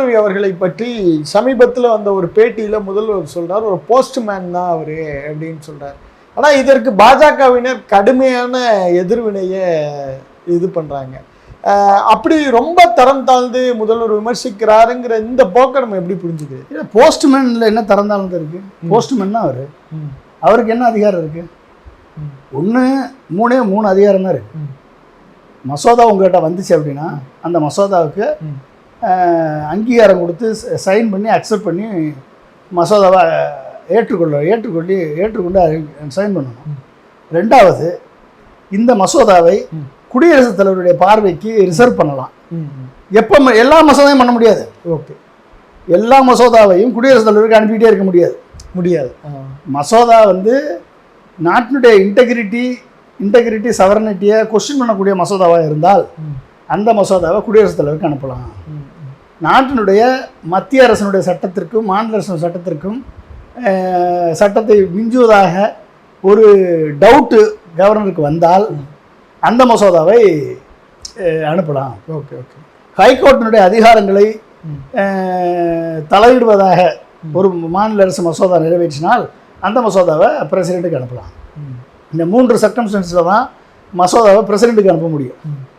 கருணாநிதி அவர்களை பற்றி சமீபத்தில் வந்த ஒரு பேட்டியில் முதல்வர் சொல்றார், ஒரு போஸ்ட்மேன் தான் அவரு அப்படின்னு சொல்றார். ஆனால் இதற்கு பாஜகவினர் கடுமையான எதிர்வினையை இது பண்றாங்க. அப்படி ரொம்ப தரம் தாழ்ந்து முதல்வர் விமர்சிக்கிறாருங்கிற இந்த போக்கை நம்ம எப்படி புரிஞ்சுக்கிறது? இல்லை, போஸ்ட்மேனில் என்ன தரம் தாழ்ந்து இருக்கு? போஸ்ட்மேன் தான் அவருக்கு என்ன அதிகாரம் இருக்கு? ஒன்று 3 அதிகாரம் தான் இருக்கு. மசோதா உங்கள்கிட்ட வந்துச்சு அப்படின்னா அந்த மசோதாவுக்கு அங்கீகாரம் கொடுத்து சைன் பண்ணி அக்செப்ட் பண்ணி மசோதாவை ஏற்றுக்கொண்டு சைன் பண்ணணும். ரெண்டாவது, இந்த மசோதாவை குடியரசுத் தலைவருடைய பார்வைக்கு ரிசர்வ் பண்ணலாம். எப்போ எல்லா மசோதாவையும் பண்ண முடியாது. ஓகே, எல்லா மசோதாவையும் குடியரசுத் தலைவருக்கு அனுப்பிக்கிட்டே இருக்க முடியாது. மசோதா நாட்டினுடைய இன்டெகிரிட்டி சவரனிட்டியை கொஸ்டின் பண்ணக்கூடிய மசோதாவாக இருந்தால் அந்த மசோதாவை குடியரசுத் தலைவருக்கு அனுப்பலாம். நாட்டினுடைய மத்திய அரசினுடைய சட்டத்திற்கும் மாநில அரசினுடைய சட்டத்திற்கும் சட்டத்தை மிஞ்சுவதாக ஒரு டவுட்டு கவர்னருக்கு வந்தால் அந்த மசோதாவை அனுப்பலாம். Okay okay. ஹைகோர்ட்டினுடைய அதிகாரங்களை தலையிடுவதாக ஒரு மாநில அரசு மசோதா நிறைவேற்றினால் அந்த மசோதாவை பிரசிடெண்ட்டுக்கு அனுப்பலாம். இந்த 3 சர்க்கம்ஸ்டன்ஸில் தான் மசோதாவை பிரசிடெண்ட்டுக்கு அனுப்ப முடியும்.